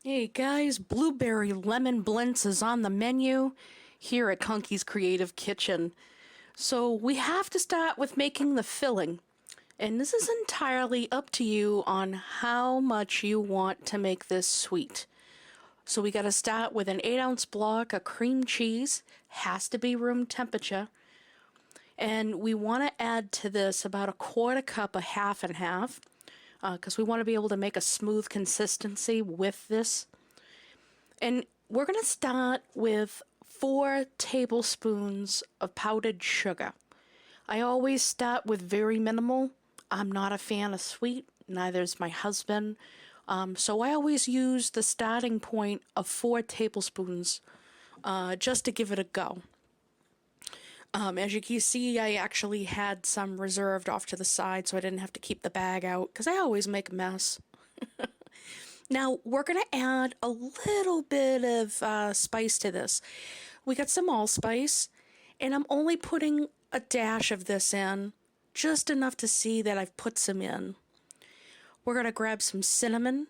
Hey guys, blueberry lemon blintz is on the menu here at Conky's Creative Kitchen. So we have to start with making the filling. And this is entirely up to you on how much you want to make this sweet. So we got to start with an 8-ounce block of cream cheese, has to be room temperature. And we want to add to this about a quarter cup of half and half, because we want to be able to make a smooth consistency with this. And we're going to start with 4 tablespoons of powdered sugar. I always start with very minimal. I'm not a fan of sweet, neither is my husband. So I always use the starting point of 4 tablespoons just to give it a go. As you can see, I actually had some reserved off to the side so I didn't have to keep the bag out because I always make a mess. Now, we're going to add a little bit of spice to this. We got some allspice, and I'm only putting a dash of this in, just enough to see that I've put some in. We're going to grab some cinnamon.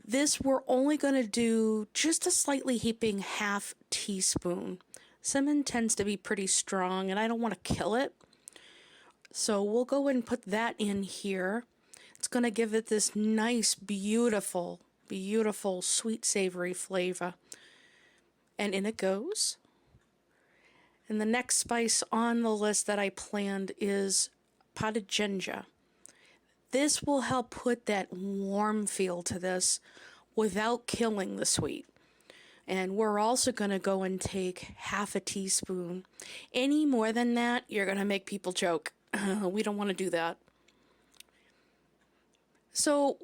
This we're only going to do just a slightly heaping half teaspoon. Cinnamon tends to be pretty strong, and I don't want to kill it. So we'll go and put that in here. It's going to give it this nice, beautiful, beautiful, sweet, savory flavor. And in it goes. And the next spice on the list that I planned is potted ginger. This will help put that warm feel to this without killing the sweet. And we're also going to go and take half a teaspoon. Any more than that, you're going to make people choke. We don't want to do that. So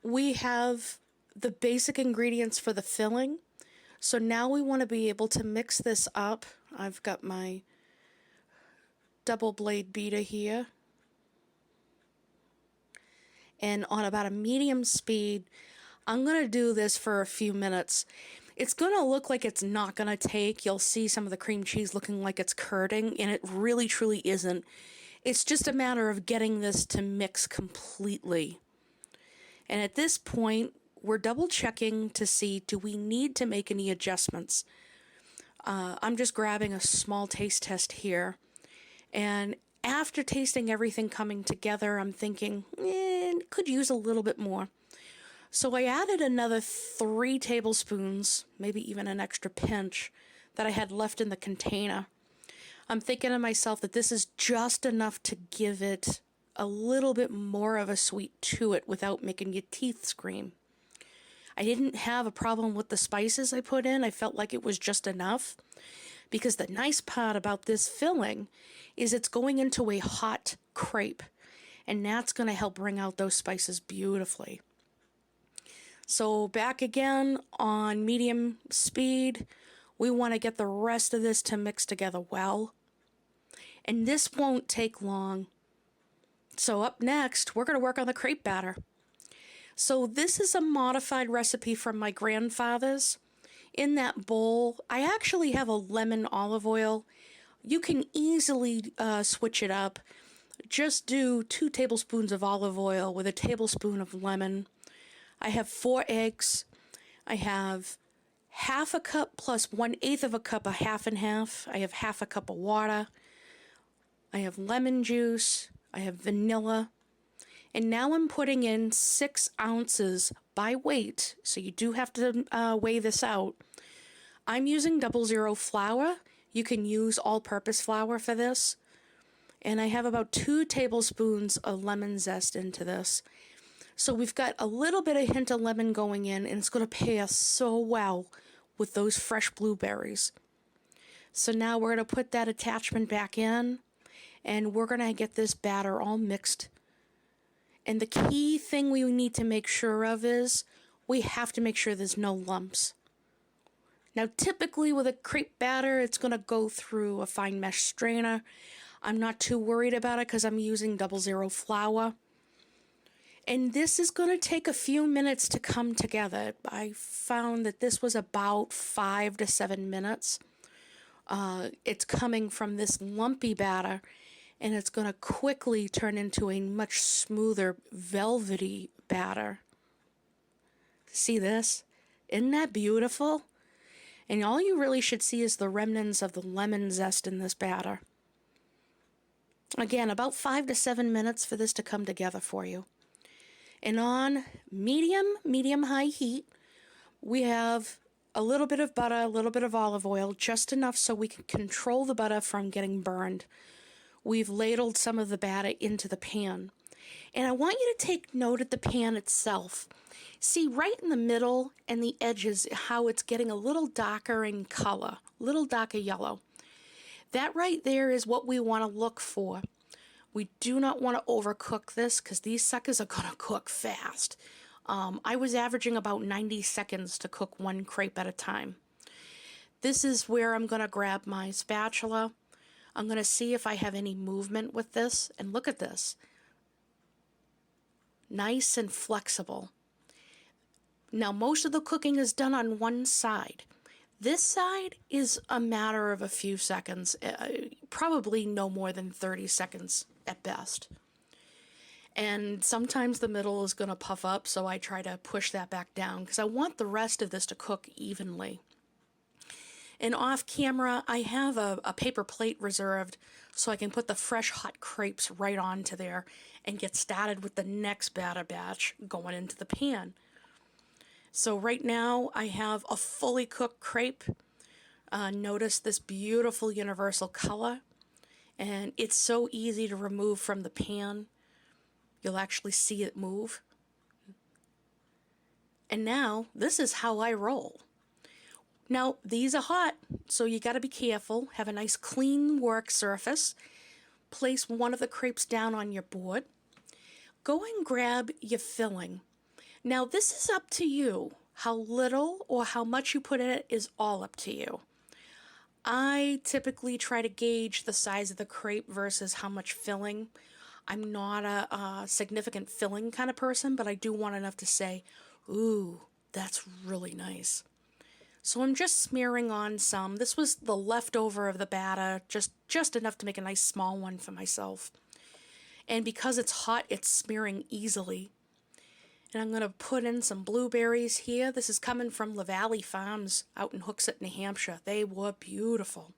we have the basic ingredients for the filling. So now we want to be able to mix this up. I've got my double blade beater here. And on about a medium speed, I'm going to do this for a few minutes. It's going to look like it's not going to take. You'll see some of the cream cheese looking like it's curding, and it really truly isn't. It's just a matter of getting this to mix completely. And at this point, we're double checking to see, do we need to make any adjustments? I'm just grabbing a small taste test here. And after tasting everything coming together, I'm thinking, could use a little bit more. So I added another 3 tablespoons, maybe even an extra pinch, that I had left in the container. I'm thinking to myself that this is just enough to give it a little bit more of a sweet to it without making your teeth scream. I didn't have a problem with the spices I put in. I felt like it was just enough. Because the nice part about this filling is it's going into a hot crepe. And that's going to help bring out those spices beautifully. So back again on medium speed, we want to get the rest of this to mix together well. And this won't take long. So up next, we're going to work on the crepe batter. So this is a modified recipe from my grandfather's. In that bowl, I actually have a lemon olive oil. You can easily switch it up. Just do 2 tablespoons of olive oil with a tablespoon of lemon. I have 4 eggs. I have half a cup plus 1/8 of a cup of half and half. I have half a cup of water. I have lemon juice. I have vanilla. And now I'm putting in 6 ounces by weight. So you do have to weigh this out. I'm using 00 flour. You can use all-purpose flour for this. And I have about 2 tablespoons of lemon zest into this. So we've got a little bit of hint of lemon going in, and it's going to pair so well with those fresh blueberries. So now we're going to put that attachment back in, and we're going to get this batter all mixed. And the key thing we need to make sure of is we have to make sure there's no lumps. Now typically with a crepe batter, it's going to go through a fine mesh strainer. I'm not too worried about it because I'm using 00 flour. And this is going to take a few minutes to come together. I found that this was about 5 to 7 minutes. It's coming from this lumpy batter, and it's going to quickly turn into a much smoother, velvety batter. See this? Isn't that beautiful? And all you really should see is the remnants of the lemon zest in this batter. Again, about 5 to 7 minutes for this to come together for you. And on medium-high heat, we have a little bit of butter, a little bit of olive oil, just enough so we can control the butter from getting burned. We've ladled some of the batter into the pan. And I want you to take note of the pan itself. See right in the middle and the edges how it's getting a little darker in color, a little darker yellow. That right there is what we want to look for. We do not want to overcook this because these suckers are going to cook fast. I was averaging about 90 seconds to cook one crepe at a time. This is where I'm going to grab my spatula. I'm going to see if I have any movement with this. And look at this. Nice and flexible. Now, most of the cooking is done on one side. This side is a matter of a few seconds, probably no more than 30 seconds at best. And sometimes the middle is going to puff up, so I try to push that back down because I want the rest of this to cook evenly. And off camera, I have a paper plate reserved so I can put the fresh hot crepes right onto there and get started with the next batter batch going into the pan. So right now I have a fully cooked crepe. Notice this beautiful universal color, and it's so easy to remove from the pan. You'll actually see it move. And now this is how I roll. Now these are hot, so you got to be careful. Have a nice clean work surface. Place one of the crepes down on your board. Go and grab your filling. Now this is up to you. How little or how much you put in it is all up to you. I typically try to gauge the size of the crepe versus how much filling. I'm not a significant filling kind of person, but I do want enough to say, ooh, that's really nice. So I'm just smearing on some. This was the leftover of the batter, just enough to make a nice small one for myself. And because it's hot, it's smearing easily. And I'm going to put in some blueberries here. This is coming from La Valley Farms out in Hooksett, New Hampshire. They were beautiful.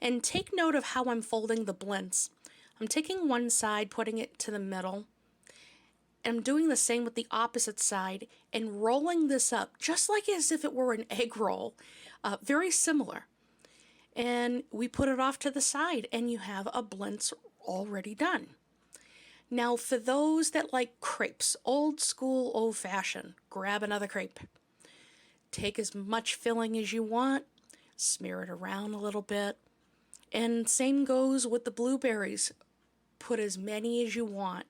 And take note of how I'm folding the Blintz. I'm taking one side, putting it to the middle. And I'm doing the same with the opposite side and rolling this up just like as if it were an egg roll. Very similar. And we put it off to the side and you have a Blintz already done. Now for those that like crepes, old school, old fashioned, grab another crepe. Take as much filling as you want, smear it around a little bit. And same goes with the blueberries. Put as many as you want.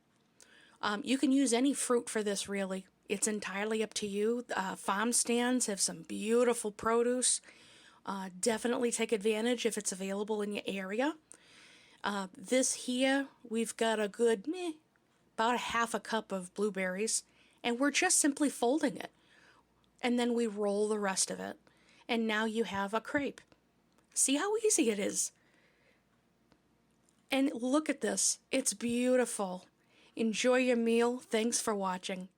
You can use any fruit for this really. It's entirely up to you. Farm stands have some beautiful produce. Definitely take advantage if it's available in your area. This here, we've got a good, about a half a cup of blueberries, and we're just simply folding it. And then we roll the rest of it. And now you have a crepe. See how easy it is? And look at this. It's beautiful. Enjoy your meal. Thanks for watching.